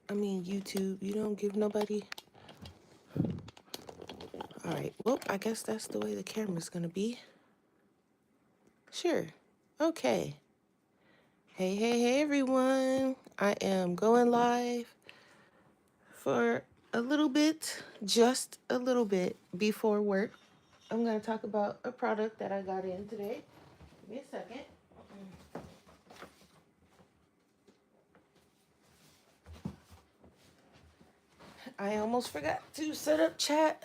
I mean, YouTube, you don't give nobody. All right. Well, I guess that's the way the camera's going to be. Sure. Okay. Hey, hey, hey, everyone. I am going live for a little bit, just a little bit before work. I'm going to talk about a product that I got in today. Give me a second. I almost forgot to set up chat.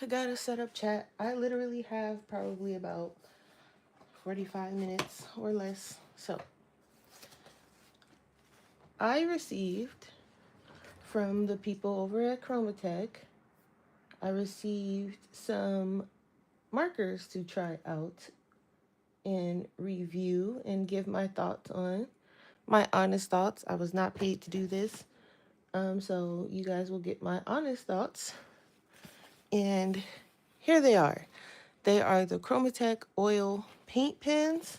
I gotta set up chat. I literally have probably about 45 minutes or less. So I received from the people over at Chromatek, I received some markers to try out and review and give my thoughts on. My honest thoughts. I was not paid to do this. So you guys will get my honest thoughts. And here they are. They are the Chromatek oil paint pens.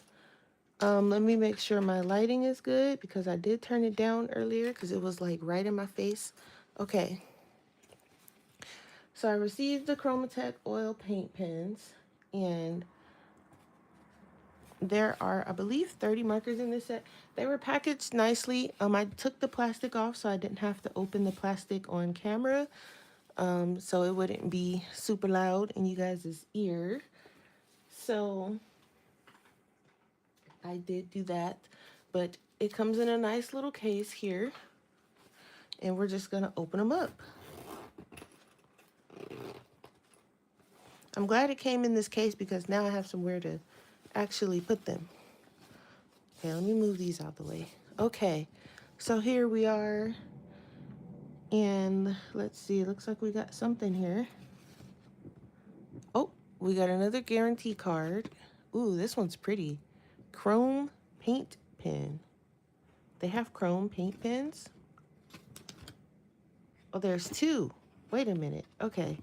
Let me make sure my lighting is good because I did turn it down earlier because it was like right in my face. Okay. So I received the Chromatek oil paint pens, and there are, I believe, 30 markers in this set. They were packaged nicely. I took the plastic off so I didn't have to open the plastic on camera, so it wouldn't be super loud in you guys' ear. So I did do that, but it comes in a nice little case here, and we're just gonna open them up. I'm glad it came in this case because now I have somewhere to actually put them. Okay, let me move these out the way. Okay, so here we are, and let's see, it looks like we got something here. Oh, we got another guarantee card. Ooh, this one's pretty. Chrome paint pen. They have chrome paint pens? Oh, there's two. Wait a minute. Okay.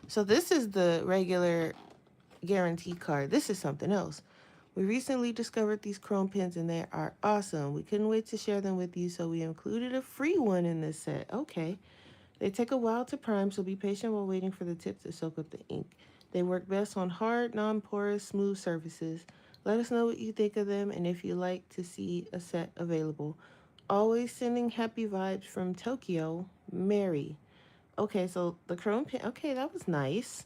So this is the regular guarantee card. This is something else. We recently discovered these chrome pens and they are awesome. We couldn't wait to share them with you, so we included a free one in this set. Okay. They take a while to prime, so be patient while waiting for the tip to soak up the ink. They work best on hard, non-porous, smooth surfaces. Let us know what you think of them and if you'd like to see a set available. Always sending happy vibes from Tokyo, Mary. Okay, so the chrome pen. Okay, that was nice.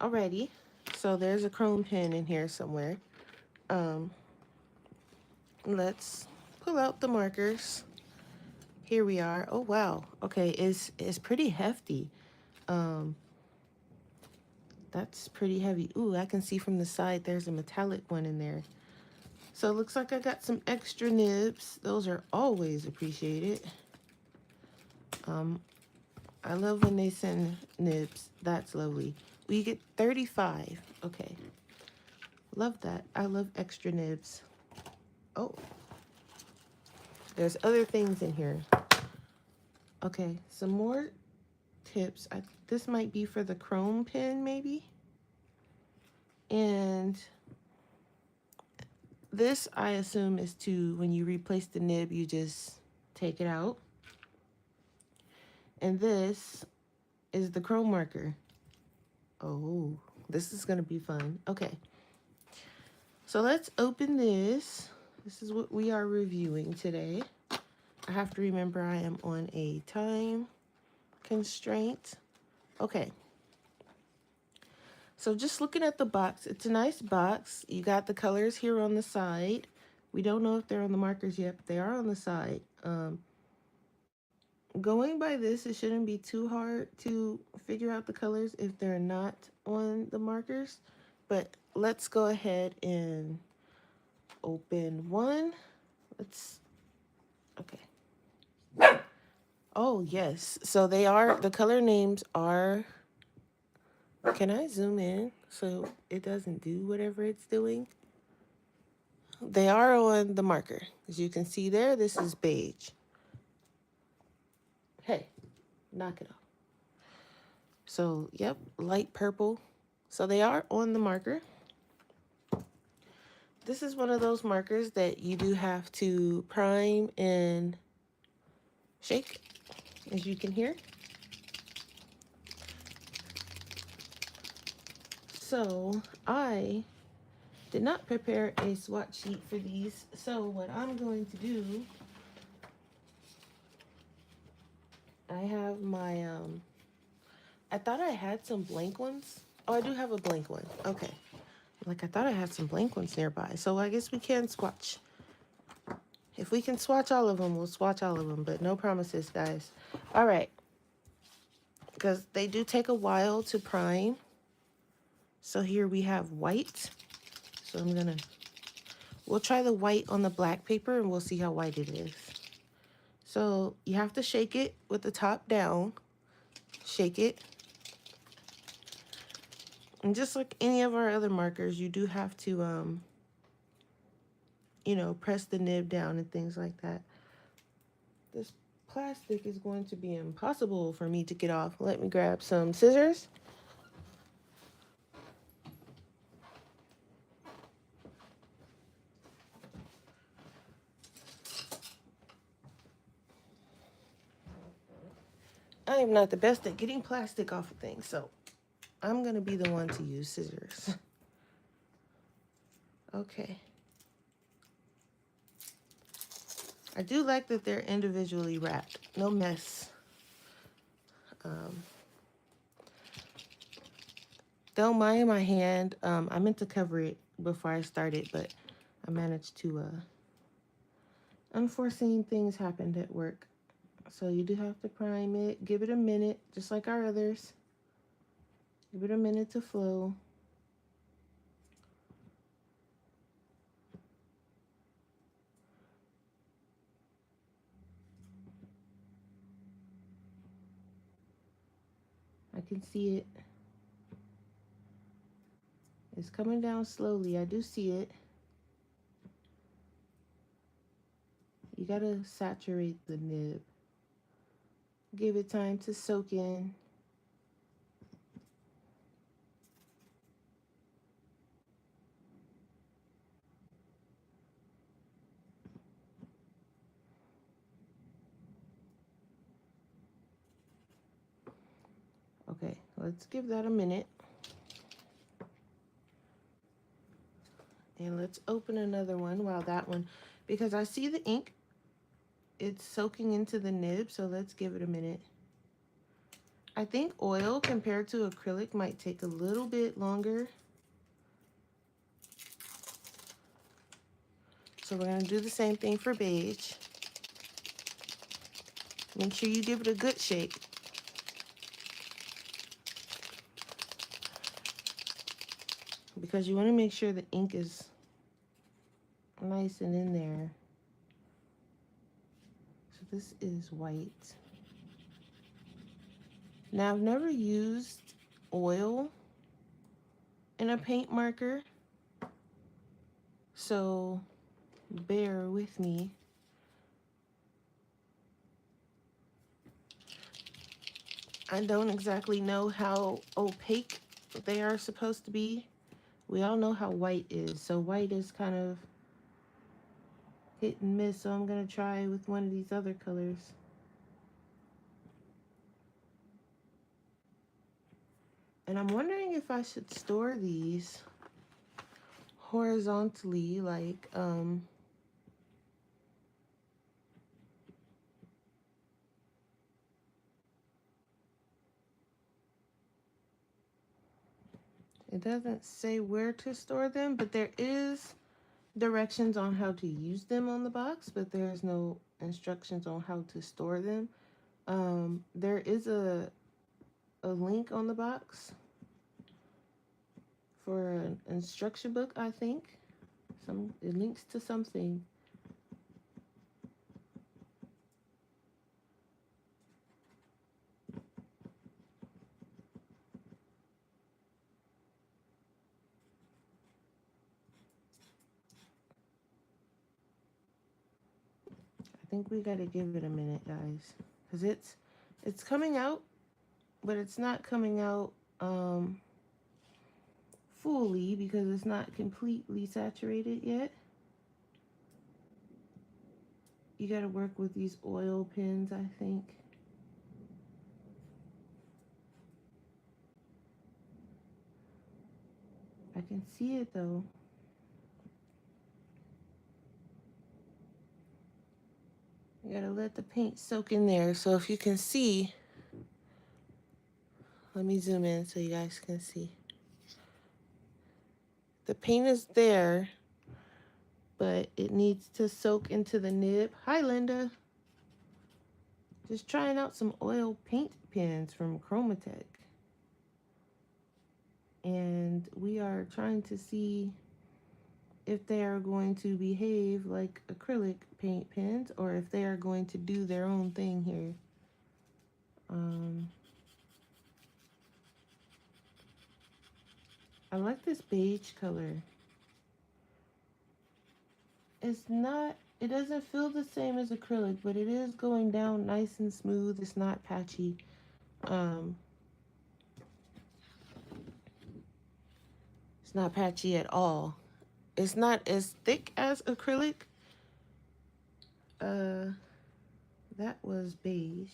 Alrighty. So there's a chrome pen in here somewhere. Um, let's pull out the markers. Here we are. Oh wow. Okay, it's pretty hefty. Um, that's pretty heavy. Ooh, I can see from the side there's a metallic one in there. So it looks like I got some extra nibs. Those are always appreciated. I love when they send nibs. That's lovely. We get 35. Okay. Love that. I love extra nibs. Oh, there's other things in here. Okay, some more tips. This might be for the chrome pen, maybe. And this, I assume, is to, when you replace the nib, you just take it out. And this is the chrome marker. Oh, this is going to be fun. Okay. So let's open this. This is what we are reviewing today. I have to remember I am on a time constraint. Okay. So just looking at the box, it's a nice box. You got the colors here on the side. We don't know if they're on the markers yet, but they are on the side. Going by this, it shouldn't be too hard to figure out the colors if they're not on the markers. But let's go ahead and open one. Okay. Oh, yes. So they are, the color names are, can I zoom in so it doesn't do whatever it's doing? They are on the marker. As you can see there, this is beige. Hey, knock it off. So, yep, light purple. So they are on the marker. This is one of those markers that you do have to prime and shake. as you can hear. So I did not prepare a swatch sheet for these. So what I'm going to do, I have my, I thought I had some blank ones. Oh, I do have a blank one. Okay. Like I thought I had some blank ones nearby. So I guess we can swatch. If we can swatch all of them, we'll swatch all of them. But no promises, guys. All right. Because they do take a while to prime. So here we have white. So I'm going to, we'll try the white on the black paper and we'll see how white it is. So you have to shake it with the top down. Shake it. And just like any of our other markers, you do have to, you know, press the nib down and things like that. This plastic is going to be impossible for me to get off. Let me grab some scissors. I am not the best at getting plastic off of things, so I'm going to be the one to use scissors. Okay. I do like that they're individually wrapped. No mess. Don't mind my hand. I meant to cover it before I started, but I managed to, unforeseen things happened at work. So you do have to prime it. Give it a minute, just like our others. Give it a minute to flow. I can see it. It's coming down slowly. I do see it. You gotta saturate the nib. Give it time to soak in. Okay, let's give that a minute. And let's open another one while that one, because I see the ink, it's soaking into the nib, so let's give it a minute. I think oil compared to acrylic might take a little bit longer. So we're gonna do the same thing for beige. Make sure you give it a good shake. Because you wanna make sure the ink is nice and in there. So this is white. Now I've never used oil in a paint marker, so bear with me. I don't exactly know how opaque they are supposed to be. We all know how white is, so white is kind of hit and miss, so I'm gonna try with one of these other colors. And I'm wondering if I should store these horizontally, like, it doesn't say where to store them, but there is directions on how to use them on the box, but there's no instructions on how to store them. There is a link on the box for an instruction book, I think. It links to something. I think we gotta give it a minute, guys, because it's coming out, but it's not coming out fully because it's not completely saturated yet. You gotta work with these oil pens, I think. I can see it though. You gotta let the paint soak in there. So if you can see, let me zoom in so you guys can see. The paint is there, but it needs to soak into the nib. Hi, Linda. Just trying out some oil paint pens from Chromatek. And we are trying to see if they are going to behave like acrylic paint pens or if they are going to do their own thing here. I like this beige color. It's not, it doesn't feel the same as acrylic, but it is going down nice and smooth. It's not patchy. It's not patchy at all. It's not as thick as acrylic. That was beige.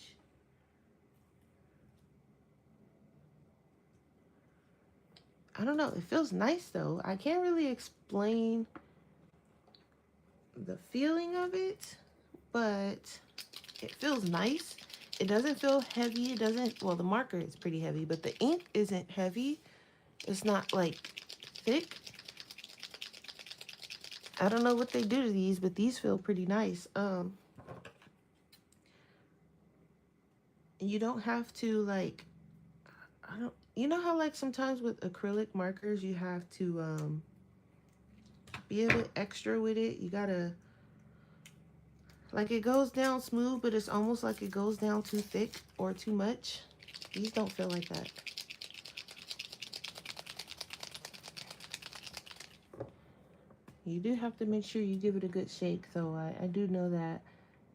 I don't know. It feels nice though. I can't really explain the feeling of it, but it feels nice. It doesn't feel heavy. It doesn't, well, the marker is pretty heavy, but the ink isn't heavy. It's not like thick. I don't know what they do to these, but these feel pretty nice. You don't have to like, you know how like sometimes with acrylic markers you have to be a bit extra with it. You gotta, like, it goes down smooth, but it's almost like it goes down too thick or too much. These don't feel like that. You do have to make sure you give it a good shake, so I do know that.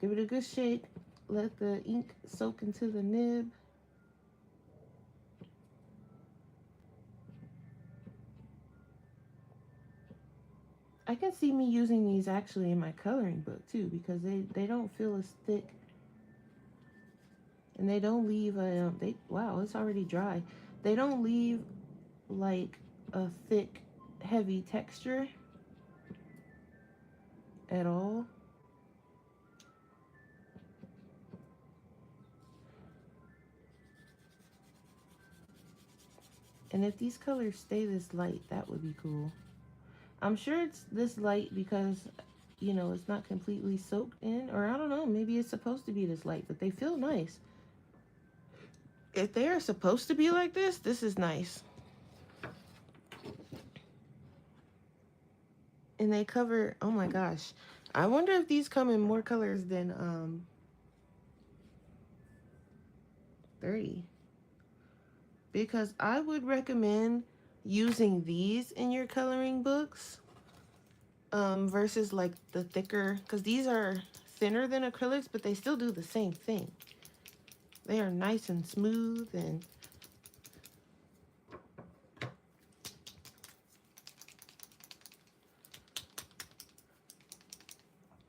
Give it a good shake. Let the ink soak into the nib. I can see me using these actually in my coloring book too, because they don't feel as thick. And they don't leave a, wow, it's already dry. They don't leave like a thick, heavy texture at all. And if these colors stay this light, that would be cool. I'm sure it's this light because, you know, it's not completely soaked in, or I don't know, maybe it's supposed to be this light, but they feel nice. If they are supposed to be like this is nice. And they cover, oh my gosh. I wonder if these come in more colors than 30. Because I would recommend using these in your coloring books versus like the thicker, because these are thinner than acrylics, but they still do the same thing. They are nice and smooth, and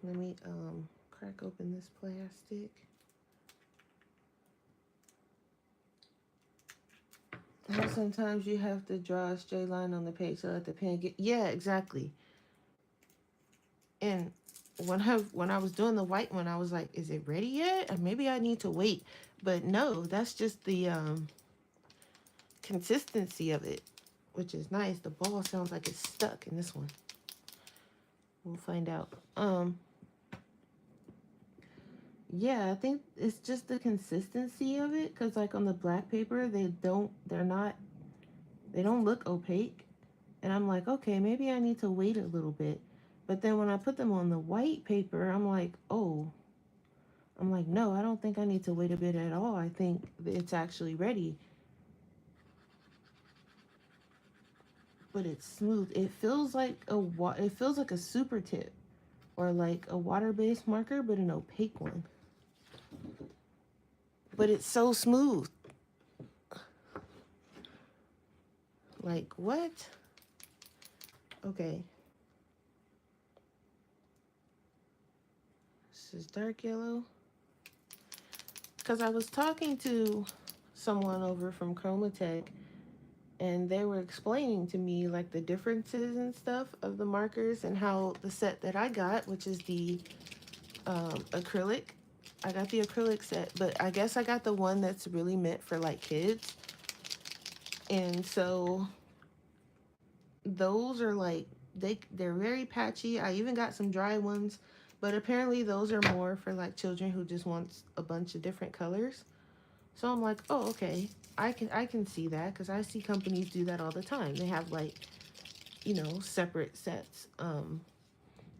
let me crack open this plastic. How sometimes you have to draw a straight line on the page to let the pen get, yeah, exactly. And when I was doing the white one, I was like, is it ready yet? Or maybe I need to wait. But no, that's just the consistency of it, which is nice. The ball sounds like it's stuck in this one. We'll find out. Yeah, I think it's just the consistency of it, because like on the black paper, they don't look opaque. And I'm like, okay, maybe I need to wait a little bit. But then when I put them on the white paper, I'm like, no, I don't think I need to wait a bit at all. I think it's actually ready. But it's smooth. It feels like a super tip or like a water-based marker, but an opaque one. But it's so smooth. Like, what? Okay. This is dark yellow. Because I was talking to someone over from Chromatek, and they were explaining to me like the differences and stuff of the markers and how the set that I got, which is the acrylic. I got the acrylic set, but I guess I got the one that's really meant for like kids. And so those are like they're very patchy. I even got some dry ones, but apparently those are more for like children who just wants a bunch of different colors. So I'm like, "Oh, okay. I can see that cuz I see companies do that all the time. They have like, separate sets.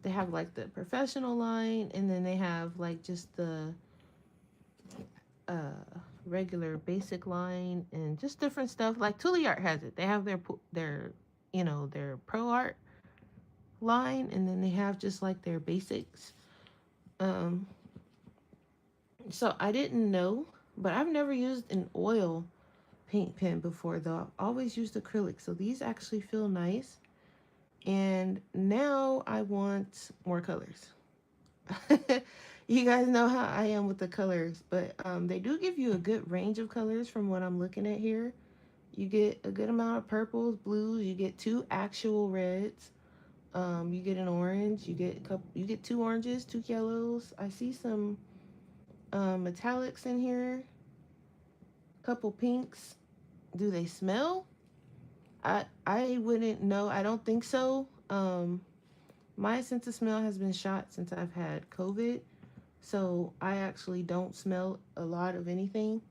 They have like the professional line, and then they have like just the uh regular basic line and just different stuff. Like Tuli Art has it. They have their pro art line, and then they have just like their basics. Um so I didn't know, but I've never used an oil paint pen before though. I've always used acrylic. So these actually feel nice. And now I want more colors. You guys know how I am with the colors, but they do give you a good range of colors from what I'm looking at here. You get a good amount of purples, blues. You get two actual reds. You get an orange. You get two oranges, two yellows. I see some metallics in here. Couple pinks. Do they smell? I wouldn't know. I don't think so. My sense of smell has been shot since I've had COVID. So I actually don't smell a lot of anything.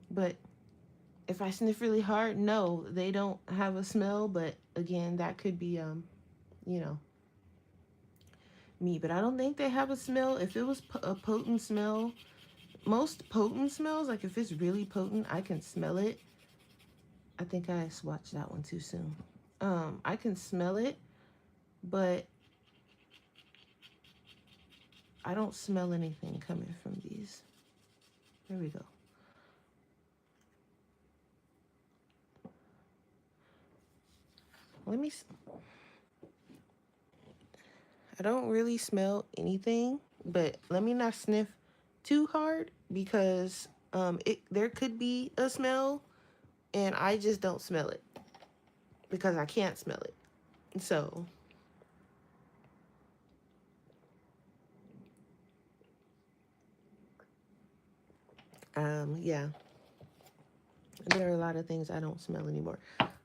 But if I sniff really hard, no, they don't have a smell. But again, that could be you know, me. But I don't think they have a smell. If it was a potent smell, most potent smells, like if it's really potent, I can smell it. I think I swatched that one too soon. I can smell it, but I don't smell anything coming from these. There we go. Let me. I don't really smell anything, but let me not sniff too hard because it there could be a smell and I just don't smell it because I can't smell it. So, yeah, there are a lot of things I don't smell anymore.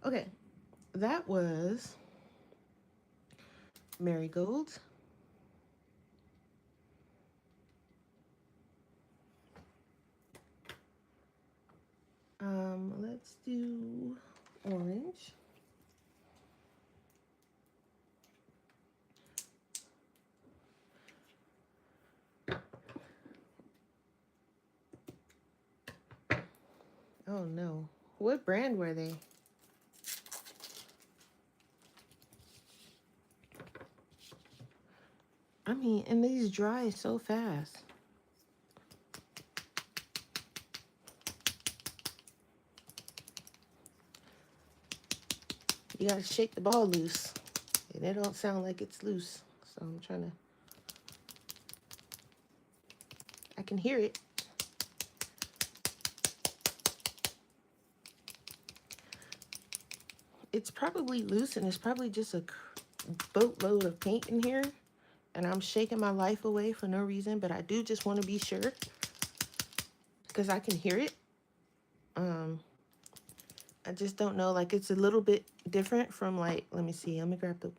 Okay, that was marigolds. Let's do orange. Oh no, what brand were they? I mean, and these dry so fast. You gotta shake the ball loose, and it don't sound like it's loose. So I'm trying to. I can hear it. It's probably loose, and it's probably just a boatload of paint in here, and I'm shaking my life away for no reason. But I do just want to be sure because I can hear it. Um, I just don't know. Like it's a little bit different from like. Let me see. Let me grab the.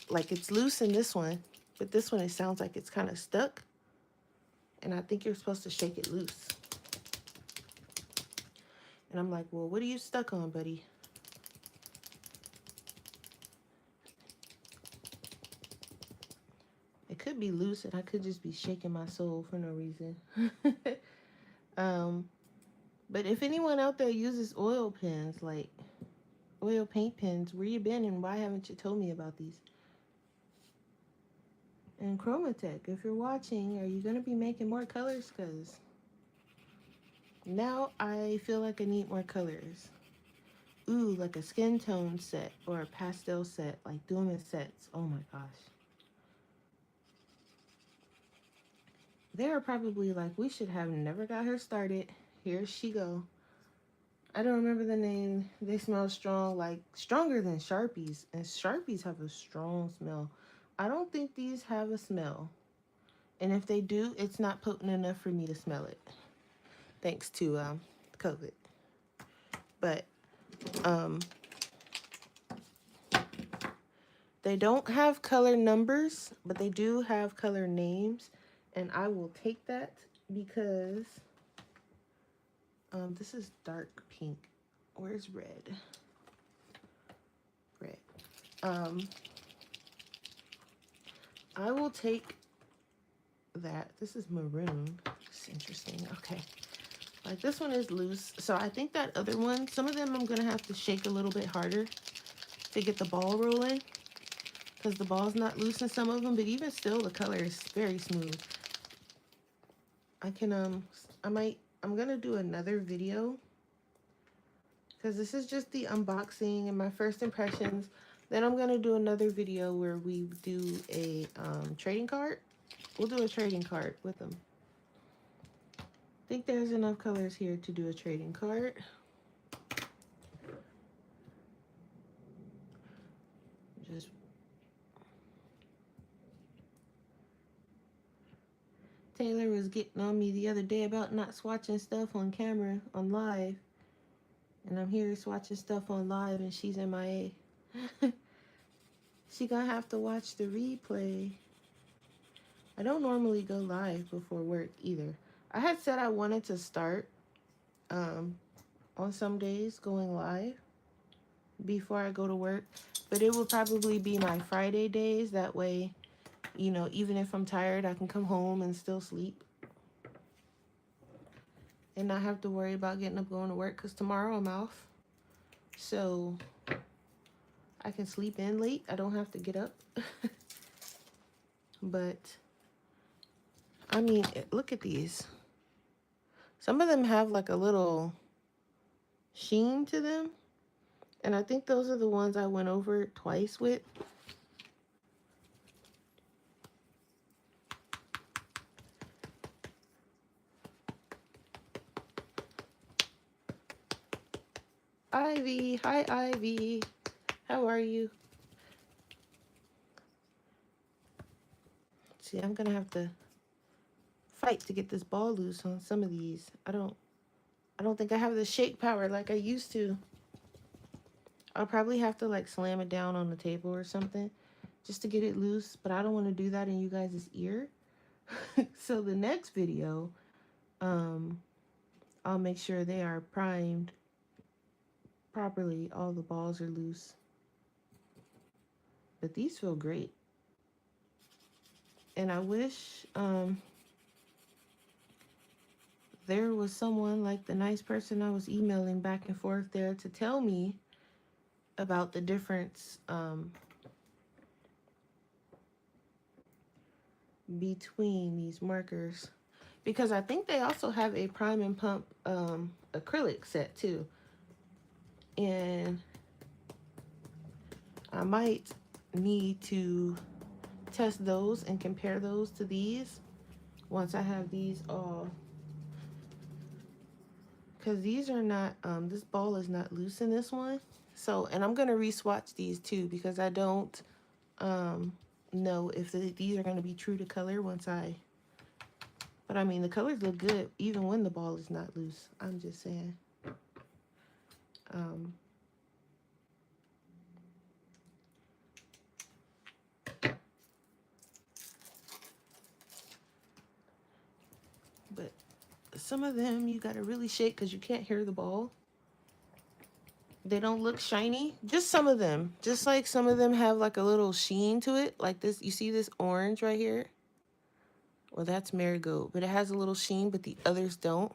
Like it's loose in this one, but this one it sounds like it's kind of stuck. And I think you're supposed to shake it loose. And I'm like, well, what are you stuck on, buddy? It could be loose, and I could just be shaking my soul for no reason. um, but if anyone out there uses oil pens, like oil paint pens, where you been and why haven't you told me about these? And Chromatek, if you're watching, are you gonna be making more colors? Cause now I feel like I need more colors. Ooh, like a skin tone set or a pastel set, like do them in sets. Oh my gosh. They're probably like, we should have never got her started. Here she go. I don't remember the name. They smell strong, like stronger than Sharpies. And Sharpies have a strong smell. I don't think these have a smell. And if they do, it's not potent enough for me to smell it. Thanks to COVID. But um, they don't have color numbers, but they do have color names. And I will take that because this is dark pink. Where's red? Red. I will take that. This is maroon. It's interesting. Okay. Like this one is loose. So I think that other one, some of them I'm going to have to shake a little bit harder to get the ball rolling. Because the ball's not loose in some of them. But even still, the color is very smooth. I can, I'm going to do another video. Because this is just the unboxing and my first impressions. Then I'm going to do another video where we do a trading card. We'll do a trading card with them. I think there's enough colors here to do a trading card. Just Taylor was getting on me the other day about not swatching stuff on camera, on live. And I'm here swatching stuff on live and she's MIA. She gonna have to watch the replay. I don't normally go live before work either. I had said I wanted to start on some days going live before I go to work. But it will probably be my Friday days. That way, you know, even if I'm tired, I can come home and still sleep. And not have to worry about getting up going to work because tomorrow I'm off. So I can sleep in late. I don't have to get up. But, I mean, look at these. Some of them have like a little sheen to them. And I think those are the ones I went over twice with. Ivy, hi Ivy. How are you? See, I'm gonna have to fight to get this ball loose on some of these. I don't think I have the shake power like I used to. I'll probably have to like slam it down on the table or something just to get it loose, but I don't want to do that in you guys' ear. So the next video, I'll make sure they are primed properly. All the balls are loose. But these feel great. And I wish there was someone like the nice person I was emailing back and forth there to tell me about the difference between these markers. Because I think they also have a prime and pump acrylic set too. And I might need to test those and compare those to these once I have these all. Because these are not, this ball is not loose in this one. So, and I'm going to re-swatch these too because I don't know if these are going to be true to color once I, but I mean, the colors look good even when the ball is not loose. I'm just saying. But some of them you got to really shake because you can't hear the ball. They don't look shiny. Just some of them. Just like some of them have like a little sheen to it. Like this, you see this orange right here? Well, that's marigold, but it has a little sheen, but the others don't.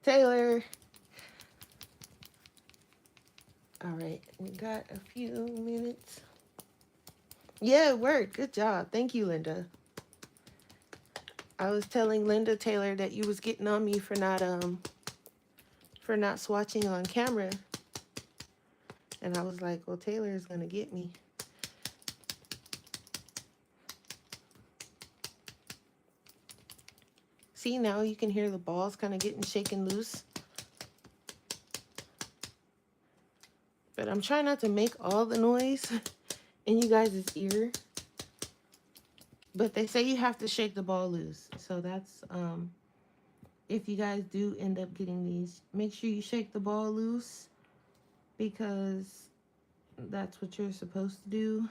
Taylor. All right, we got a few minutes. Yeah, it worked. Good job. Thank you, Linda. I was telling Linda Taylor that you was getting on me for not swatching on camera. And I was like, well, Taylor is gonna get me. See, now you can hear the balls kind of getting shaken loose. But I'm trying not to make all the noise in you guys' ear. But they say you have to shake the ball loose. So that's, if you guys do end up getting these, make sure you shake the ball loose, because that's what you're supposed to do.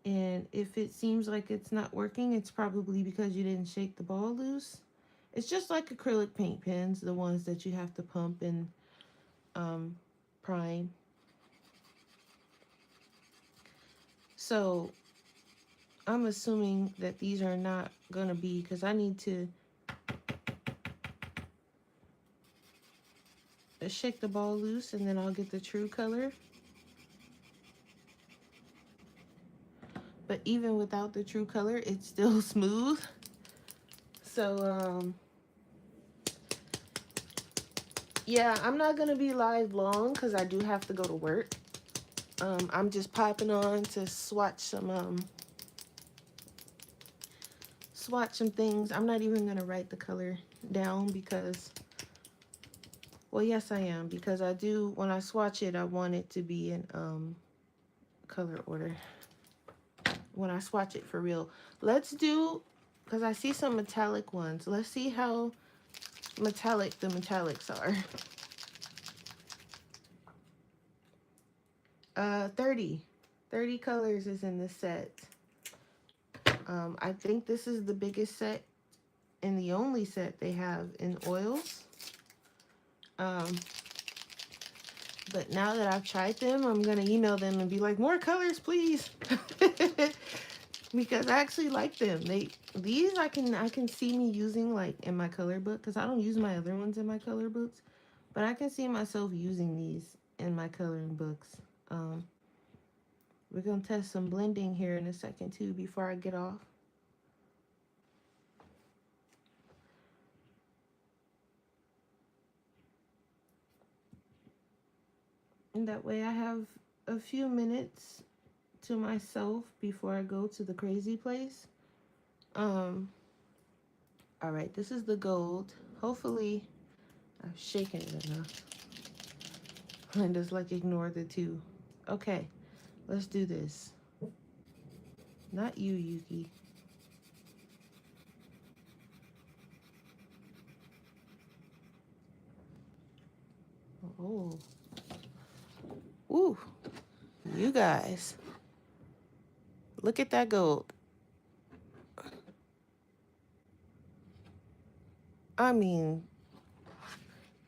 And if it seems like it's not working, it's probably because you didn't shake the ball loose. It's just like acrylic paint pens, the ones that you have to pump and prime. So I'm assuming that these are not going to be, because I need to shake the ball loose and then I'll get the true color. But even without the true color, it's still smooth. So, yeah, I'm not going to be live long because I do have to go to work. I'm just popping on to swatch some things. I'm not even going to write the color down because, well, yes, I am, because I do, when I swatch it, I want it to be in color order. When I swatch it for real. Let's do, because I see some metallic ones. Let's see how metallic the metallics are. 30 colors is in this set. I think this is the biggest set and the only set they have in oils. But now that I've tried them, I'm gonna email them and be like, more colors, please. Because I actually like them. These I can see me using like in my color book, because I don't use my other ones in my color books, but I can see myself using these in my coloring books. We're gonna test some blending here in a second too before I get off. And that way I have a few minutes to myself before I go to the crazy place. All right, this is the gold. Hopefully I've shaken it enough. Linda's like, ignore the two. Okay, let's do this. Not you, Yuki. Oh. Ooh. You guys. Look at that gold. I mean,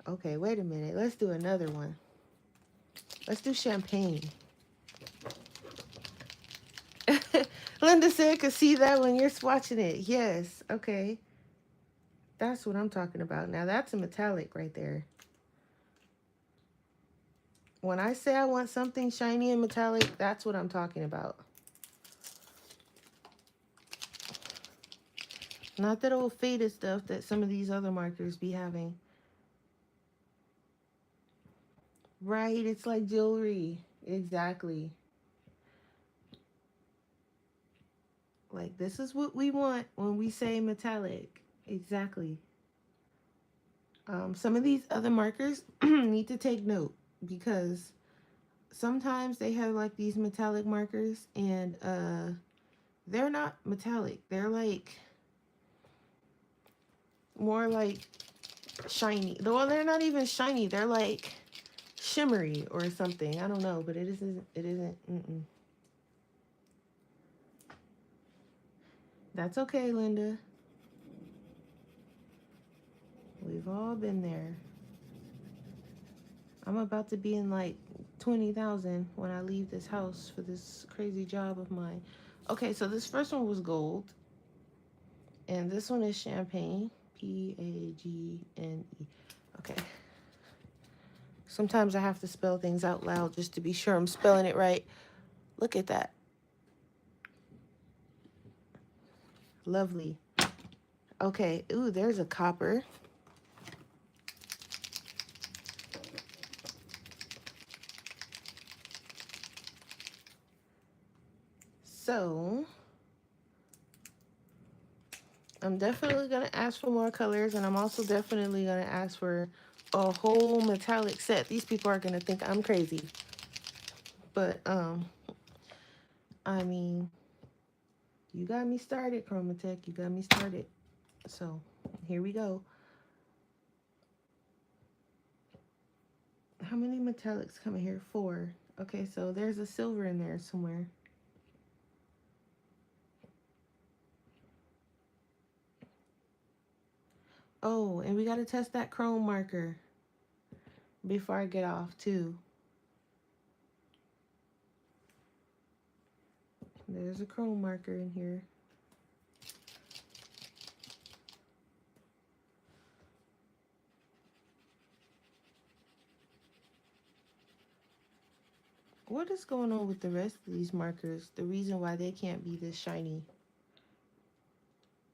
okay, wait a minute. Let's do another one. Let's do champagne. Linda said, could see that when you're swatching it. Yes, okay. That's what I'm talking about. Now that's a metallic right there. When I say I want something shiny and metallic, that's what I'm talking about. Not that old faded stuff that some of these other markers be having. Right, it's like jewelry. Exactly. Like, this is what we want when we say metallic. Exactly. Some of these other markers need to take note, because sometimes they have like these metallic markers and they're not metallic. They're like more like shiny. Well, they're not even shiny. They're like shimmery or something. I don't know, but it isn't. That's okay, Linda. We've all been there. I'm about to be in like 20,000 when I leave this house for this crazy job of mine. Okay, so this first one was gold. And this one is champagne. P-A-G-N-E. Okay. Sometimes I have to spell things out loud just to be sure I'm spelling it right. Look at that. Lovely. Okay. Ooh, there's a copper. So I'm definitely going to ask for more colors, and I'm also definitely going to ask for a whole metallic set. These people are gonna think I'm crazy. But I mean, you got me started, Chromatek. You got me started. So here we go. How many metallics come in here? 4. Okay, so there's a silver in there somewhere. Oh, and we got to test that chrome marker before I get off too. There's a chrome marker in here. What is going on with the rest of these markers? The reason why they can't be this shiny.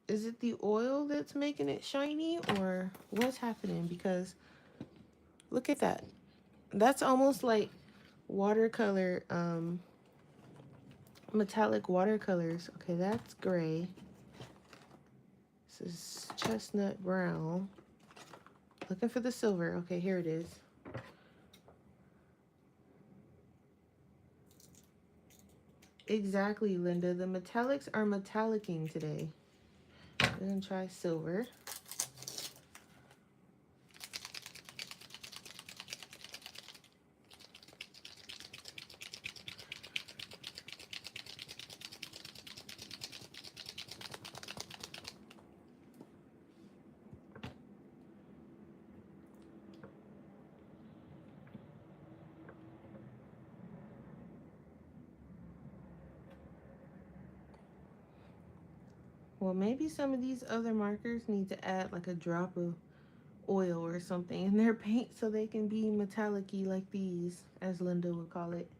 Is it the oil that's making it shiny or what's happening? Because look at that. That's almost like watercolor, metallic watercolors. Okay, that's gray. This is chestnut brown. Looking for the silver. Okay, here it is. Exactly, Linda. The metallics are metallicing today. We're gonna try silver. Well, maybe some of these other markers need to add like a drop of oil or something in their paint so they can be metallic-y like these, as Linda would call it.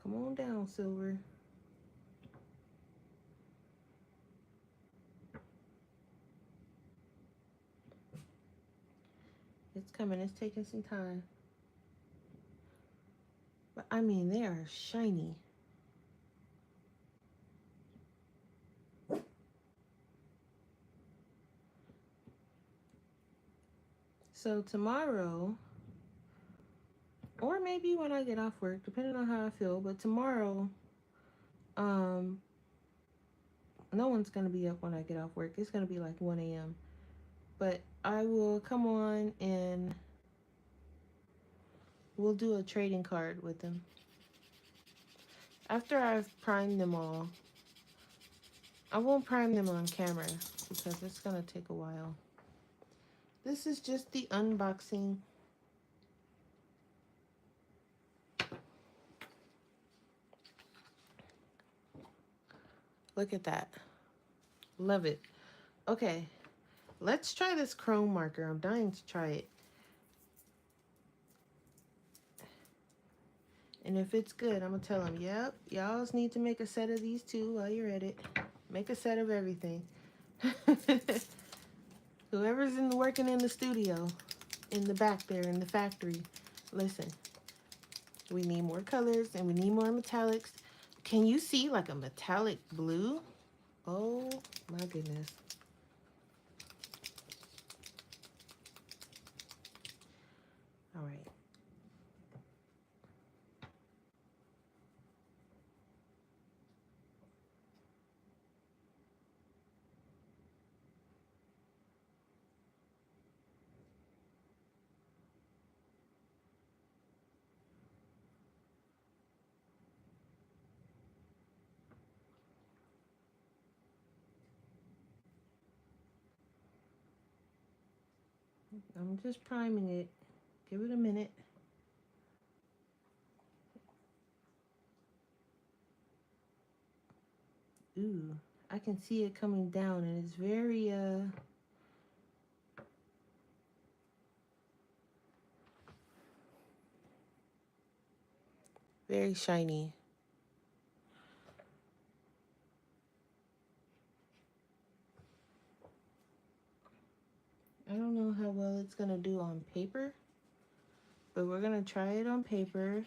Come on down, silver. It's coming. It's taking some time. But I mean, they are shiny. So tomorrow, or maybe when I get off work, depending on how I feel, but tomorrow, um, no one's gonna be up when I get off work. It's gonna be like 1 a.m. But I will come on and we'll do a trading card with them. After I've primed them all, I won't prime them on camera because it's gonna take a while. This is just the unboxing. Look at that. Love it. Okay, let's try this chrome marker. I'm dying to try it. And if it's good, I'm gonna tell them, yep, y'all need to make a set of these too while you're at it. Make a set of everything. Whoever's working in the studio, in the back there, in the factory, listen, we need more colors and we need more metallics. Can you see like a metallic blue? Oh my goodness. All right. I'm just priming it. Give it a minute. Ooh, I can see it coming down and it's very shiny. I don't know how well it's gonna do on paper, but we're gonna try it on paper.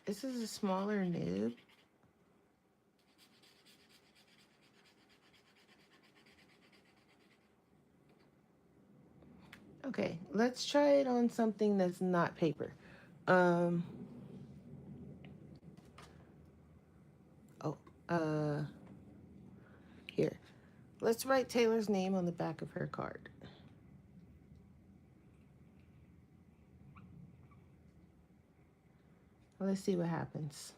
This is a smaller nib. Okay, let's try it on something that's not paper. Um, oh, uh, here. Let's write Taylor's name on the back of her card. Let's see what happens.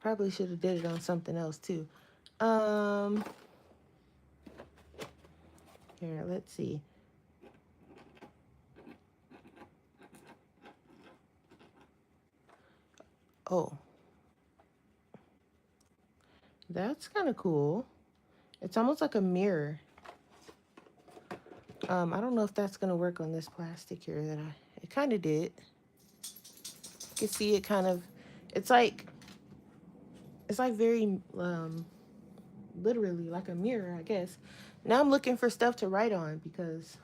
Probably should have did it on something else too. Um, Here, let's see. Oh, that's kind of cool. It's almost like a mirror. I don't know if that's gonna work on this plastic here that it kind of did. You can see it kind of, it's like, it's like very, literally like a mirror, I guess. Now I'm looking for stuff to write on because,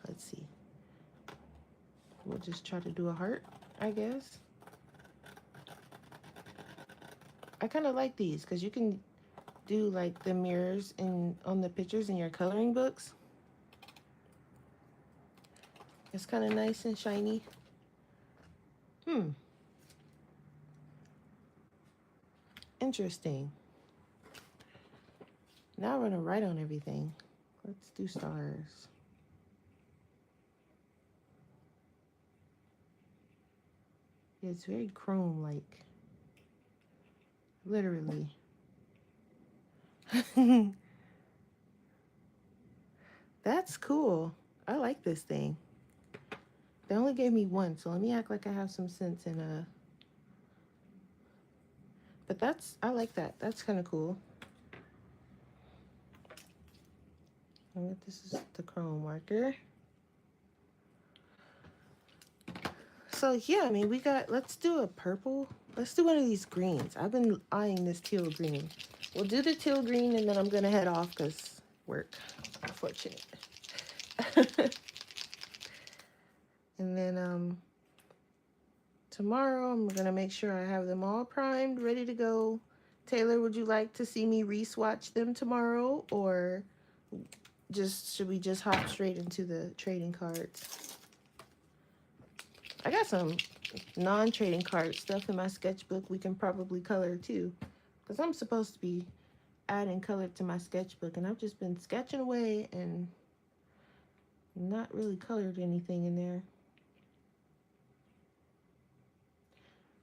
let's see. We'll just try to do a heart, I guess. I kind of like these because you can do like the mirrors on the pictures in your coloring books. It's kind of nice and shiny. Interesting. Now we're gonna write on everything. Let's do stars. Yeah, it's very chrome-like. Literally. That's cool. I like this thing. They only gave me one, so let me act like I have some sense in but I like that. That's kind of cool. This is the chrome marker. So yeah, I mean, let's do a purple. Let's do one of these greens. I've been eyeing this teal green. We'll do the teal green and then I'm gonna head off because work. Unfortunate. And then tomorrow I'm gonna make sure I have them all primed, ready to go. Taylor, would you like to see me re-swatch them tomorrow, or should we just hop straight into the trading cards? I got some non-trading card stuff in my sketchbook we can probably color too, because I'm supposed to be adding color to my sketchbook and I've just been sketching away and not really colored anything in there.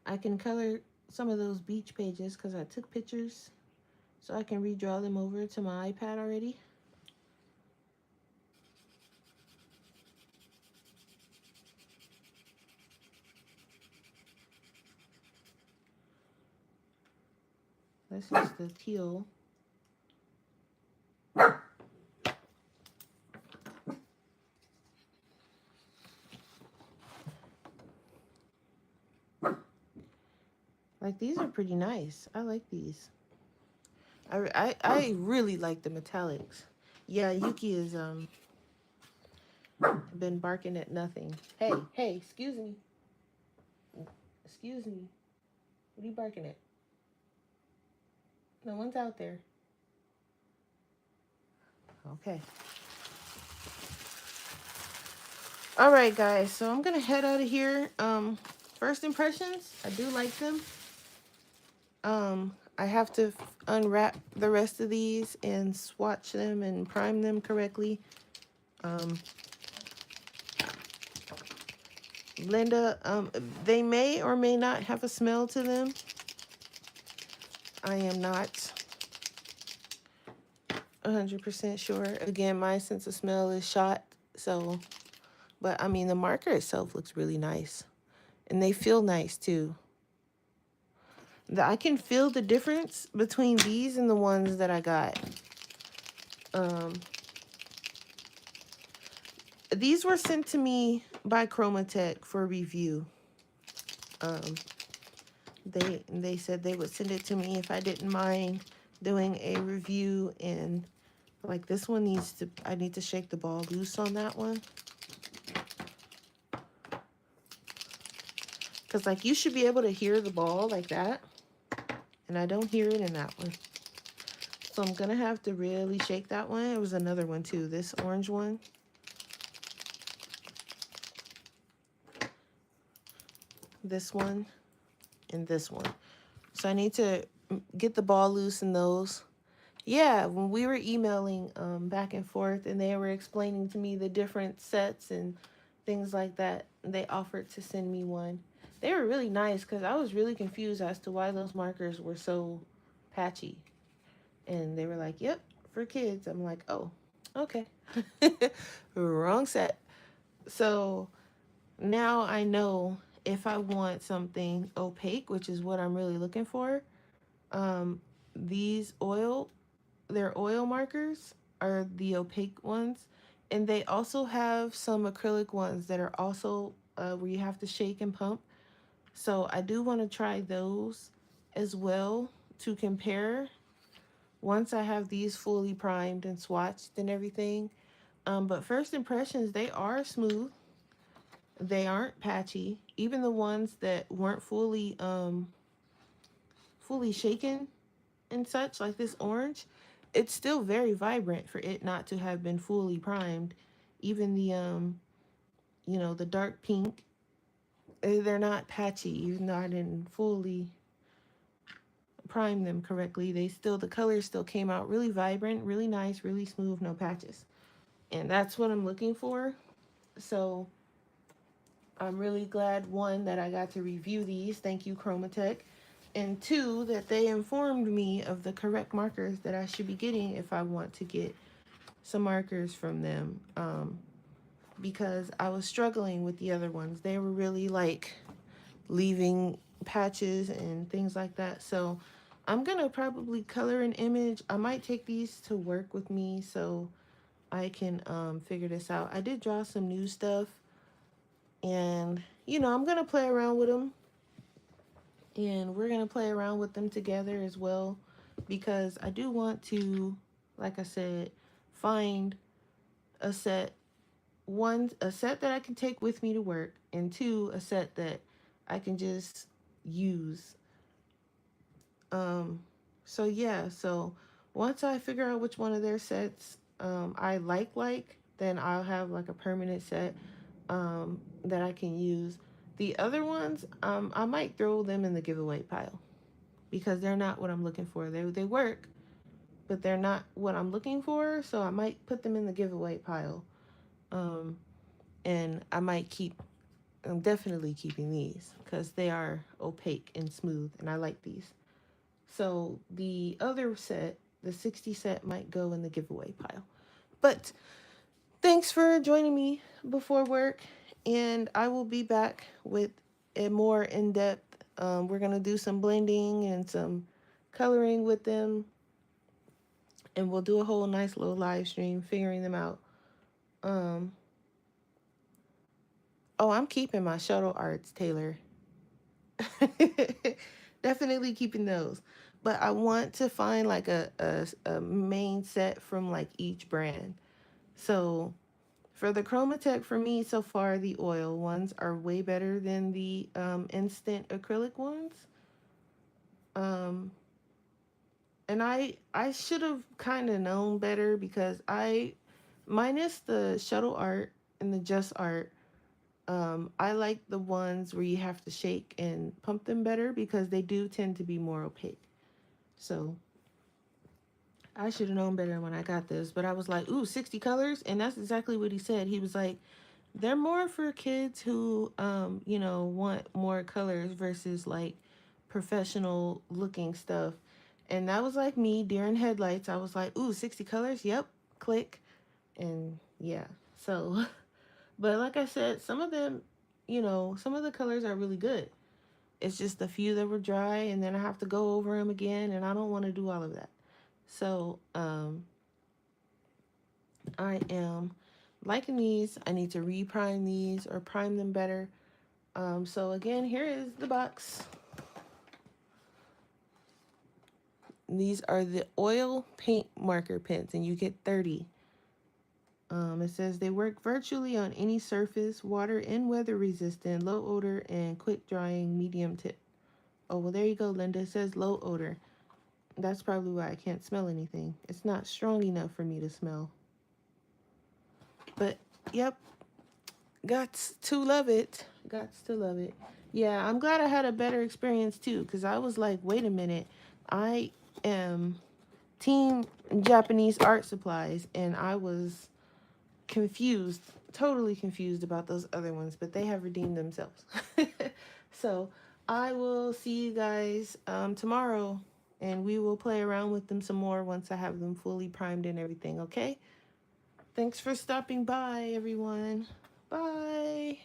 I can color some of those beach pages because I took pictures, so I can redraw them over to my iPad already. This is the teal. Like, these are pretty nice. I like these. I really like the metallics. Yeah, Yuki is been barking at nothing. Hey, excuse me. Excuse me. What are you barking at? No one's out there. Okay. All right, guys. So I'm gonna head out of here. First impressions. I do like them. I have to unwrap the rest of these and swatch them and prime them correctly. Linda, they may or may not have a smell to them. I am not 100% sure. Again, my sense of smell is shot, so, but I mean, the marker itself looks really nice. And they feel nice too. I can feel the difference between these and the ones that I got. These were sent to me by Chromatek for review. They said they would send it to me if I didn't mind doing a review, and like this one I need to shake the ball loose on that one. Because like you should be able to hear the ball like that. And I don't hear it in that one. So I'm going to have to really shake that one. It was another one too, this orange one. this one, and this one. So I need to get the ball loose in those. Yeah, when we were emailing back and forth, and they were explaining to me the different sets and things like that, they offered to send me one. They were really nice because I was really confused as to why those markers were so patchy. And they were like, "Yep, for kids." I'm like, "Oh, okay." Wrong set. So now I know if I want something opaque, which is what I'm really looking for, um, these their oil markers are the opaque ones. And they also have some acrylic ones that are also where you have to shake and pump. So I do want to try those as well to compare once I have these fully primed and swatched and everything. But first impressions, they are smooth. They aren't patchy. Even the ones that weren't fully shaken and such, like this orange, it's still very vibrant for it not to have been fully primed. Even the the dark pink, they're not patchy, even though I didn't fully prime them correctly. The colors still came out really vibrant, really nice, really smooth, no patches. And that's what I'm looking for. So I'm really glad, one, that I got to review these. Thank you, Chromatek. And two, that they informed me of the correct markers that I should be getting if I want to get some markers from them. Because I was struggling with the other ones. They were really like leaving patches and things like that. So I'm going to probably color an image. I might take these to work with me so I can figure this out. I did draw some new stuff, and I'm going to play around with them, and we're going to play around with them together as well, because I do want to, like I said, find a set. One, a set that I can take with me to work, and two, a set that I can just use. Um, so yeah, so once I figure out which one of their sets I like, then I'll have like a permanent set that I can use. The other ones, I might throw them in the giveaway pile because they're not what I'm looking for. They work, but they're not what I'm looking for. So I might put them in the giveaway pile. Um, and I might I'm definitely keeping these because they are opaque and smooth, and I like these. So the other set, the 60 set, might go in the giveaway pile. But thanks for joining me before work, and I will be back with a more in depth. We're going to do some blending and some coloring with them, and we'll do a whole nice little live stream figuring them out. Um, oh, I'm keeping my shuttle arts, Taylor. Definitely keeping those. But I want to find like a main set from like each brand. So for the Chromatek, for me so far, the oil ones are way better than the instant acrylic ones. Um, and I should have kind of known better because I minus the shuttle art and the just art. I like the ones where you have to shake and pump them better because they do tend to be more opaque. So I should have known better when I got this, but I was like, ooh, 60 colors. And that's exactly what he said. He was like, they're more for kids who, want more colors versus like professional looking stuff. And that was like me, deer in headlights. I was like, ooh, 60 colors. Yep. Click. And yeah. So, but like I said, some of them, some of the colors are really good. It's just a few that were dry, and then I have to go over them again, and I don't want to do all of that. So, I am liking these. I need to reprime these or prime them better. So again, here is the box. These are the oil paint marker pens, and you get 30. It says they work virtually on any surface, water and weather resistant, low odor, and quick drying, medium tip. Oh, well, there you go, Linda. It says low odor. That's probably why I can't smell anything. It's not strong enough for me to smell. But, yep, Gots to love it. Gots to love it. Yeah, I'm glad I had a better experience too, because I was like, wait a minute. I am team Japanese art supplies, and I was confused, totally confused about those other ones, but they have redeemed themselves. So I will see you guys tomorrow, and we will play around with them some more once I have them fully primed and everything, okay? Thanks for stopping by, everyone. Bye.